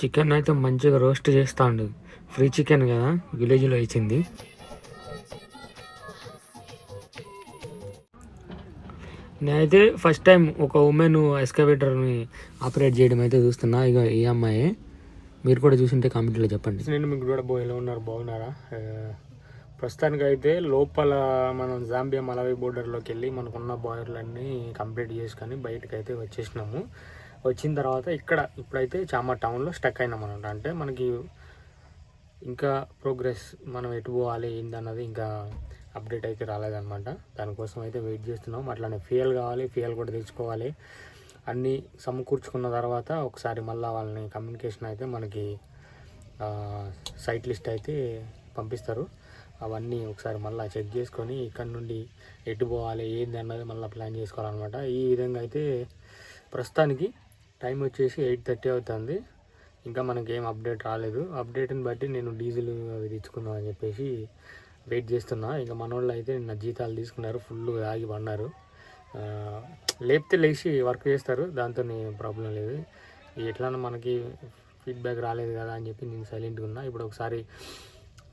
Chicken అయితే మంచిగా roast చేస్తా ఉండు. ఫ్రీ చికెన్ కదా, విలేజ్లో ఇచ్చింది. నేనైతే ఫస్ట్ టైం ఒక ఉమెన్ ఎస్కవేటర్ని ఆపరేట్ చేయడం అయితే చూస్తున్నా. ఇక ఈ అమ్మాయి మీరు కూడా చూసింటే కామెంట్లో చెప్పండి. నేను మీకు కూడా ఎలా ఉన్నారు, బాగున్నారా? ప్రస్తుతానికి అయితే లోపల మనం జాంబియా మలవి బోర్డర్లోకి వెళ్ళి మనకున్న బాయిలర్లన్నీ కంప్లీట్ చేసుకొని బయటకు అయితే వచ్చేసినాము. వచ్చిన తర్వాత ఇప్పుడైతే చామా టౌన్లో స్టక్ అయినాం అనమాట. అంటే మనకి ఇంకా ప్రోగ్రెస్, మనం ఎటు పోవాలి ఏందన్నది ఇంకా అప్డేట్ అయితే రాలేదన్నమాట. దానికోసం అయితే వెయిట్ చేస్తున్నాం. అట్లానే ఫ్యూయల్ కావాలి, ఫ్యూయల్ కూడా తెచ్చుకోవాలి. అన్నీ సమకూర్చుకున్న తర్వాత ఒకసారి మళ్ళీ వాళ్ళని కమ్యూనికేషన్ అయితే మనకి సైట్ లిస్ట్ అయితే పంపిస్తారు. అవన్నీ ఒకసారి మళ్ళీ చెక్ చేసుకొని ఇక్కడ నుండి ఎటు పోవాలి ఏంది అన్నది మళ్ళీ ప్లాన్ చేసుకోవాలన్నమాట. ఈ విధంగా అయితే ప్రస్తుతానికి టైం వచ్చేసి 8:30 అవుతుంది. ఇంకా మనకి ఏం అప్డేట్ రాలేదు. అప్డేట్ని బట్టి నేను డీజిల్ అవి తెచ్చుకుందాం అని చెప్పేసి వెయిట్ చేస్తున్నా. ఇంకా మన వాళ్ళు అయితే నిన్న జీతాలు తీసుకున్నారు, ఫుల్ ఆగి పడినారు. లేపితే లేచి వర్క్ చేస్తారు, దాంతో ప్రాబ్లం లేదు. ఎట్లా మనకి ఫీడ్బ్యాక్ రాలేదు కదా అని చెప్పి నేను సైలెంట్గా ఉన్నా. ఇప్పుడు ఒకసారి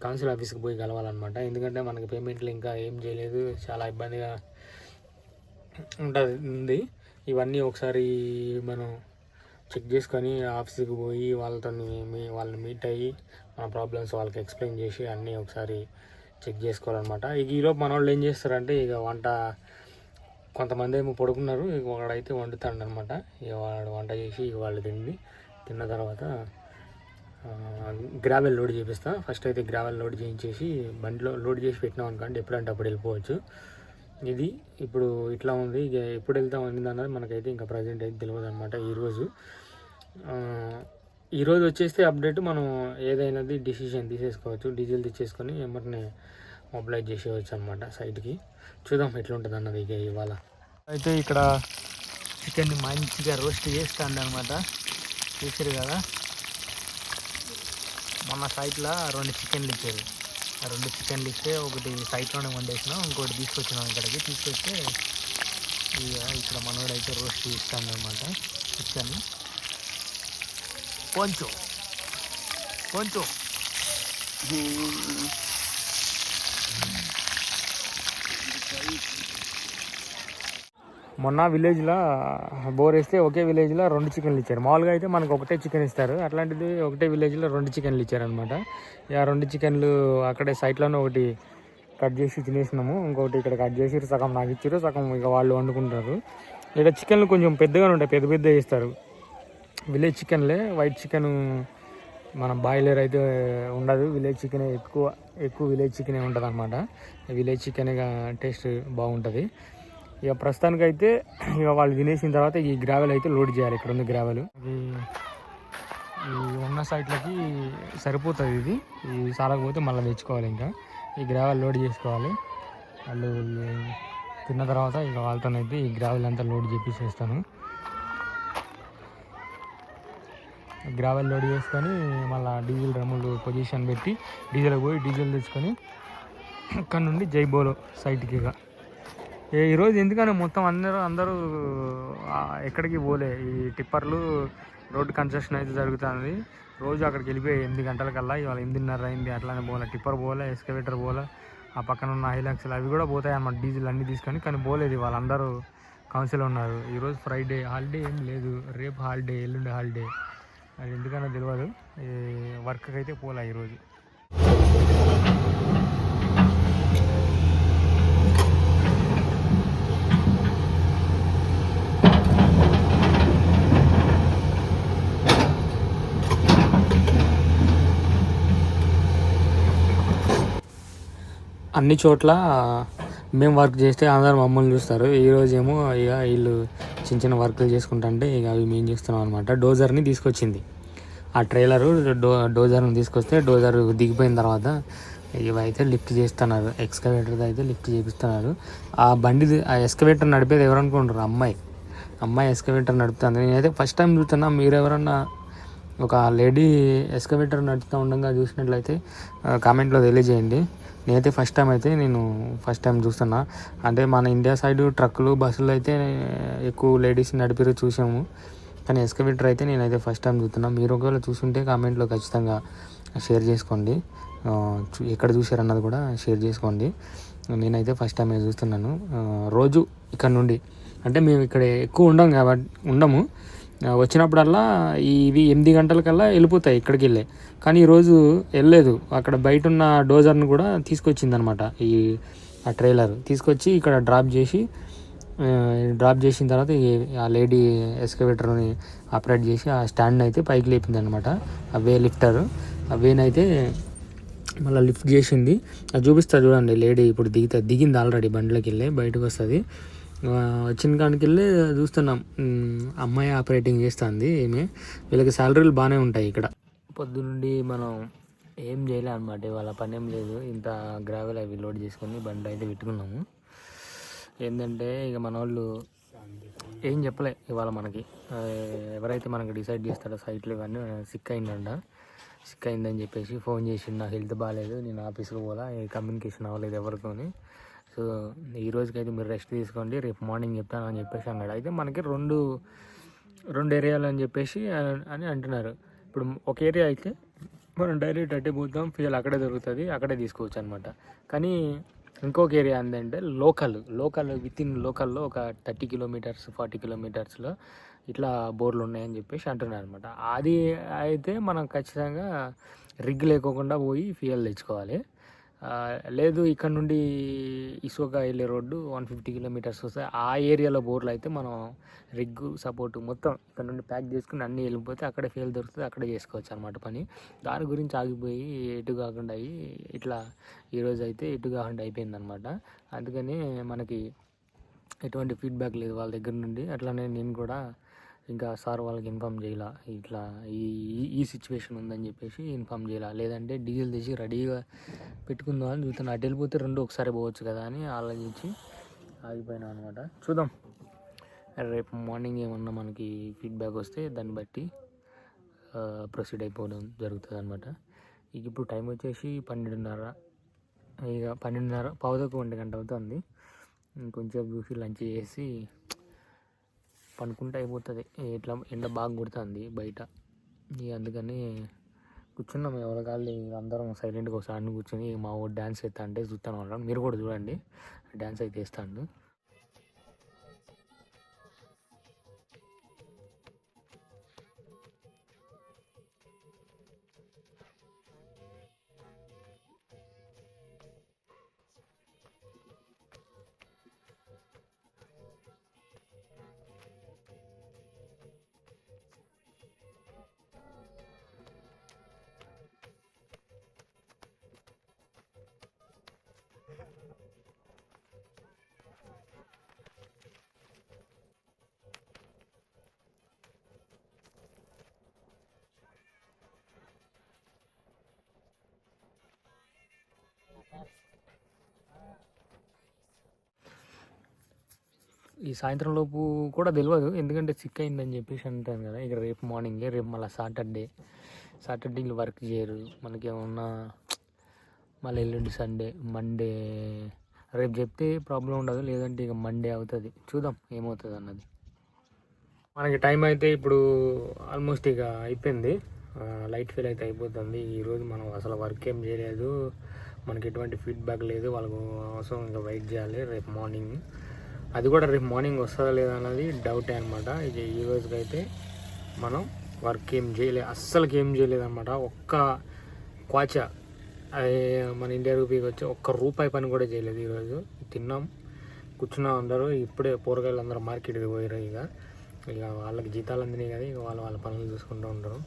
కౌన్సిల్ ఆఫీస్కి పోయి కలవాలన్నమాట. ఎందుకంటే మనకి పేమెంట్లు ఇంకా ఏం చేయలేదు, చాలా ఇబ్బందిగా ఉంటుంది. ఇవన్నీ ఒకసారి మనం చెక్ చేసుకొని ఆఫీస్కి పోయి వాళ్ళని మీట్ అయ్యి మన ప్రాబ్లమ్స్ వాళ్ళకి ఎక్స్ప్లెయిన్ చేసి అన్నీ ఒకసారి చెక్ చేసుకోవాలన్నమాట. ఇక ఈలోపు మన వాళ్ళు ఏం చేస్తారంటే ఇక కొంతమంది ఏమో పడుకున్నారు, ఇక వాడైతే వండుతాడు అనమాట. ఇక వాడు వంట చేసి ఇక వాళ్ళు తిన్న తర్వాత గ్రావెల్ లోడ్ చేపిస్తా. ఫస్ట్ అయితే గ్రావెల్ లోడ్ చేయించేసి బండిలో లోడ్ చేసి పెట్టినాం అనుకోండి, ఎప్పుడంటే అప్పుడు వెళ్ళిపోవచ్చు. ఇది ఇప్పుడు ఇట్లా ఉంది. ఇక ఎప్పుడు వెళ్తాం అనేది అన్నది మనకైతే ఇంకా ప్రజెంట్ అయితే తెలియదు అనమాట. ఈరోజు వచ్చేస్తే అప్డేట్ మనం ఏదైనాది డిసిషన్ తీసేసుకోవచ్చు. డీజిల్ తెచ్చేసుకొని ఎమ్మటనే మొబిలైజ్ చేసేవచ్చు అనమాట సైట్కి. చూద్దాం ఎట్లుంటుంది అన్నది ఇక ఇవాళ అయితే. ఇక్కడ చికెన్ని మంచిగా రోస్ట్ చేస్తాను అనమాట. చేసారు కదా, మొన్న సైట్లో 2 చికెన్లు ఇచ్చారు. ఆ 2 చికెన్లు ఇస్తే ఒకటి సైట్లోనే వండేసినాం, ఇంకోటి తీసుకొచ్చినాం ఇక్కడికి. తీసుకొస్తే ఇక ఇక్కడ మనోడైతే రోస్ట్ చేస్తాను అనమాట చికెన్. కొంచెం మొన్న విలేజ్లో బోర్ వేస్తే ఒకే విలేజ్లో 2 చికెన్లు ఇచ్చారు. మామూలుగా అయితే మనకు ఒకటే చికెన్ ఇస్తారు, అట్లాంటిది ఒకటే విలేజ్లో 2 చికెన్లు ఇచ్చారనమాట. ఇక 2 చికెన్లు అక్కడే సైట్లోనే ఒకటి కట్ చేసి తినేసినాము, ఇంకొకటి ఇక్కడ కట్ చేసి సగం నాకు ఇచ్చారు, సగం ఇక వాళ్ళు వండుకుంటారు. ఇక్కడ చికెన్లు కొంచెం పెద్దగానే ఉంటాయి, పెద్ద ఇస్తారు. విలేజ్ చికెన్లే, వైట్ చికెన్ మన బాయిలర్ అయితే ఉండదు. విలేజ్ చికెన్ ఎక్కువ విలేజ్ చికెనే ఉంటుంది అనమాట. విలేజ్ చికెన్ టేస్ట్ బాగుంటుంది. ఇక ప్రస్తుతానికైతే ఇక వాళ్ళు తినేసిన తర్వాత ఈ గ్రావెల్ అయితే లోడ్ చేయాలి. ఇక్కడ ఉంది గ్రావెల్, ఈ ఉన్న సైట్లకి సరిపోతుంది. ఇది సాలకపోతే మళ్ళీ తెచ్చుకోవాలి. ఇంకా ఈ గ్రావెల్ లోడ్ చేసుకోవాలి. వాళ్ళు తిన్న తర్వాత ఇక వాళ్ళతోనైతే ఈ గ్రావెల్ అంతా లోడ్ చేసేస్తాను. గ్రావెల్ లోడ్ చేసుకొని మళ్ళీ డీజిల్ డ్రమ్ములు పొజిషన్ పెట్టి డీజిల్ పోయి డీజిల్ తెచ్చుకొని ఇక్కడ నుండి జైబోలో సైట్కి. ఇక ఈరోజు ఎందుకని మొత్తం అందరూ ఎక్కడికి పోలే. ఈ టిప్పర్లు రోడ్డు కన్స్ట్రక్షన్ అయితే జరుగుతుంది. రోజు అక్కడికి వెళ్ళిపోయి 8 గంటలకల్లా, ఇవాళ 8:30 అయింది. అట్లానే పోలే, టిప్పర్ పోలే, ఎస్కవేటర్ పోలే, ఆ పక్కన ఉన్న హైలాక్స్లు అవి కూడా పోతాయి అన్నమాట, డీజిల్ అన్నీ తీసుకొని. కానీ పోలేదు, వాళ్ళందరూ కౌన్సిల్ ఉన్నారు. ఈరోజు ఫ్రైడే, హాలిడే ఏం లేదు. రేపు హాలిడే, ఎల్లుండి హాలిడే. అది ఎందుకన్నా తెలియదు. వర్క్కి అయితే పోలే ఈరోజు. అన్ని చోట్ల మేము వర్క్ చేస్తే అందరూ మమ్మల్ని చూస్తారు. ఈరోజు ఏమో ఇక వీళ్ళు చిన్న వర్కులు చేసుకుంటుంటే ఇక అవి మేము చేస్తున్నాం అనమాట. డోజర్ని తీసుకొచ్చింది ఆ ట్రైలరు. డోజర్ని తీసుకొస్తే డోజర్ దిగిపోయిన తర్వాత ఇవైతే లిఫ్ట్ చేస్తున్నారు. ఎక్స్కవేటర్ది అయితే లిఫ్ట్ చేపిస్తున్నారు. ఆ ఎక్స్కవేటర్ నడిపేది ఎవరనుకుంటారు? అమ్మాయి ఎక్స్కవేటర్ నడుపుతుంది. నేనైతే ఫస్ట్ టైం చూస్తున్నా. మీరు ఎవరన్నా ఒక లేడీ ఎక్స్కవేటర్ నడుపుతూ ఉండగా చూసినట్లయితే కామెంట్లో తెలియజేయండి. నేనైతే ఫస్ట్ టైం చూస్తున్నా. అంటే మన ఇండియా సైడ్ ట్రక్కులు, బస్సులు అయితే ఎక్కువ లేడీస్ నడిపిరు చూసాము. కానీ ఎస్కవేటర్ అయితే నేనైతే ఫస్ట్ టైం చూస్తున్నా. మీరు ఒకవేళ చూస్తుంటే కామెంట్లో ఖచ్చితంగా షేర్ చేసుకోండి, ఎక్కడ చూసారన్నది కూడా షేర్ చేసుకోండి. నేనైతే ఫస్ట్ టైం చూస్తున్నాను. రోజు ఇక్కడ నుండి అంటే మేము ఇక్కడ ఎక్కువ ఉండము, వచ్చినప్పుడల్లా ఇవి 8 గంటలకల్లా వెళ్ళిపోతాయి ఇక్కడికి వెళ్ళే. కానీ ఈరోజు వెళ్ళలేదు, అక్కడ బయట ఉన్న డోజర్ను కూడా తీసుకొచ్చిందనమాట. ఆ ట్రైలర్ తీసుకొచ్చి ఇక్కడ డ్రాప్ చేసిన తర్వాత ఆ లేడీ ఎస్కవేటర్ని ఆపరేట్ చేసి ఆ స్టాండ్ అయితే పైకి లేపింది అనమాట. ఆ లిఫ్టర్ ఆ వేనైతే మళ్ళీ లిఫ్ట్ చేసింది. అది చూపిస్తా చూడండి. లేడీ ఇప్పుడు దిగింది ఆల్రెడీ, బండిలోకి వెళ్ళి బయటకు వస్తుంది. వచ్చిన కాడికి వెళ్ళి చూస్తున్నాం, అమ్మాయి ఆపరేటింగ్ చేస్తుంది. వీళ్ళకి శాలరీలు బాగానే ఉంటాయి ఇక్కడ. పొద్దునుండి మనం ఏం చేయలే అనమాట, వాళ్ళ పని ఏం లేదు. ఇంత గ్రావెల్ అవి లోడ్ చేసుకొని బండి అయితే పెట్టుకున్నాము. ఏంటంటే ఇక మన వాళ్ళు ఏం చెప్పలే ఇవాళ మనకి. ఎవరైతే మనకి డిసైడ్ చేస్తాడో సైట్లు ఇవన్నీ సిక్ అయిందని చెప్పేసి ఫోన్ చేసి, నాకు హెల్త్ బాగాలేదు, నేను ఆఫీస్కి పోలా, కమ్యూనికేషన్ అవ్వలేదు ఎవరితోని, సో ఈ రోజుకైతే మీరు రెస్ట్ తీసుకోండి, రేపు మార్నింగ్ చెప్తానని చెప్పేసి అన్నాడు. అయితే మనకి రెండు ఏరియాలు అని చెప్పేసి అని అంటున్నారు. ఇప్పుడు ఒక ఏరియా అయితే మనం డైరెక్ట్ అట్టే పోతాం, ఫ్యూయల్ అక్కడే దొరుకుతుంది, అక్కడే తీసుకోవచ్చు అనమాట. కానీ ఇంకొక ఏరియా ఏంటంటే లోకల్ విత్ ఇన్ లోకల్లో ఒక 30 కిలోమీటర్స్ 40 కిలోమీటర్స్లో ఇట్లా బోర్లు ఉన్నాయని చెప్పేసి అంటున్నారు అనమాట. అది అయితే మనం ఖచ్చితంగా రిగ్ లేకోకుండా పోయి ఫ్యూయల్ తెచ్చుకోవాలి. లేదు ఇక్కడ నుండి ఇసుక వెళ్ళే రోడ్డు 150 కిలోమీటర్స్ వస్తాయి, ఆ ఏరియాలో బోర్లు అయితే మనం రిగ్ సపోర్ట్ మొత్తం ఇక్కడ నుండి ప్యాక్ చేసుకుని అన్నీ వెళ్ళిపోతే అక్కడే ఫ్యూయల్ దొరుకుతుంది, అక్కడే చేసుకోవచ్చు అనమాట పని. దాని గురించి ఆగిపోయి ఎటు కాకుండా అయ్యి ఇట్లా ఈరోజు అయితే ఎటు కాకుండా అయిపోయిందనమాట. అందుకని మనకి ఎటువంటి ఫీడ్బ్యాక్ లేదు వాళ్ళ దగ్గర నుండి. అట్లానే నేను కూడా ఇంకా సార్ వాళ్ళకి ఇన్ఫామ్ చేయాల, ఇట్లా ఈ సిచ్యువేషన్ ఉందని చెప్పేసి ఇన్ఫామ్ చేయాల. లేదంటే డీజిల్ తెచ్చి రెడీగా పెట్టుకుందాం అని చూస్తున్నాను. అటు వెళ్ళిపోతే రెండు ఒకసారి పోవచ్చు కదా అని ఆలోచించి ఆగిపోయినా అనమాట. చూద్దాం రేపు మార్నింగ్ ఏమన్నా మనకి ఫీడ్బ్యాక్ వస్తే దాన్ని బట్టి ప్రొసీడ్ అయిపోవడం జరుగుతుంది అనమాట. ఇక ఇప్పుడు టైం వచ్చేసి 12:30, ఇక 12:30 పావుదకు 1 గంట అవుతుంది. ఇంకొంచెం చూసి లంచ్ చేసి పనుకుంటే అయిపోతుంది. ఇట్లా ఎండ బాగా కొడుతుంది బయట, ఇక అందుకని కూర్చున్నాం ఎవరి కాళ్ళు అందరం సైలెంట్గా ఒకసారి కూర్చొని. మా ఊరు డ్యాన్స్ వేస్తా అంటే చూస్తాను వాళ్ళని, మీరు కూడా చూడండి, డ్యాన్స్ అయితే వేస్తాను. ఈ సాయంత్రం లోపు కూడా తెలియదు, ఎందుకంటే సిక్ అయిందని చెప్పేసి అంటాను కదా. ఇక రేపు మార్నింగే, రేపు మళ్ళీ సాటర్డే వర్క్ చేయరు మనకి, ఏమన్నా మళ్ళీ ఎల్లుండి సండే, మండే రేపు చెప్తే ప్రాబ్లం ఉండదు, లేదంటే ఇక మండే అవుతుంది. చూద్దాం ఏమవుతుంది అన్నది. మనకి టైం అయితే ఇప్పుడు ఆల్మోస్ట్ ఇక అయిపోయింది, లైట్ ఫీల్ అయితే అయిపోతుంది. ఈరోజు మనం అసలు వర్క్ ఏం చేయలేదు, మనకి ఎటువంటి ఫీడ్బ్యాక్ లేదు, వాళ్ళకు అవసరం ఇంకా వెయిట్ చేయాలి రేపు మార్నింగ్. అది కూడా రేపు మార్నింగ్ వస్తుందా లేదా అన్నది డౌటే అనమాట. ఇక ఈ రోజుకైతే మనం వర్క్ ఏం చేయలేదు, అస్సలకి ఏం చేయలేదు అనమాట. ఒక్క క్వాచా మన ఇండియా రూపీకి వచ్చి ₹1 పని కూడా చేయలేదు. ఈరోజు తిన్నాం, కూర్చున్నాం అందరూ. ఇప్పుడే పోరగాయలు అందరూ మార్కెట్కి పోయారు. ఇక వాళ్ళకి జీతాలు అందినాయి కదా, ఇక వాళ్ళ పనులు చూసుకుంటూ ఉంటారు.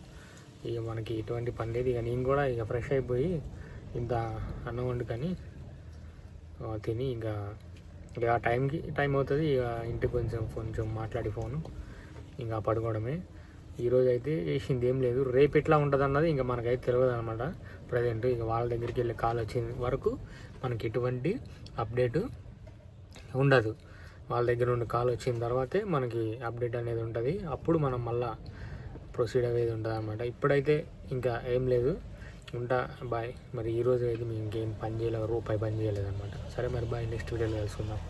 ఇక మనకి ఎటువంటి పని లేదు. ఇక నేను కూడా ఇక ఫ్రెష్ అయిపోయి ఇంత అన్నం వండుకొని తిని ఇక ఆ టైం అవుతుంది. ఇక ఇంటికి కొంచెం మాట్లాడి ఫోను ఇంకా పడుకోవడమే. ఈరోజు అయితే వేసింది ఏం లేదు. రేపు ఎట్లా ఉంటుంది అన్నది ఇంకా మనకైతే తెలియదు అనమాట ప్రజెంట్. ఇక వాళ్ళ దగ్గరికి వెళ్ళి కాల్ వచ్చిన వరకు మనకి ఎటువంటి అప్డేటు ఉండదు. వాళ్ళ దగ్గర నుండి కాల్ వచ్చిన తర్వాతే మనకి అప్డేట్ అనేది ఉంటుంది. అప్పుడు మనం మళ్ళీ ప్రొసీడ్ అయ్యేది ఉంటుంది అనమాట. ఇప్పుడైతే ఇంకా ఏం లేదు, ఉంటా, బాయ్. మరి ఈరోజు అయితే మేము ఇంకేం పని చేయలేదు, ₹1 పని చేయలేదు అనమాట. సరే మరి బాయ్, నెక్స్ట్ వీడియోలో కలుసుకుందాం.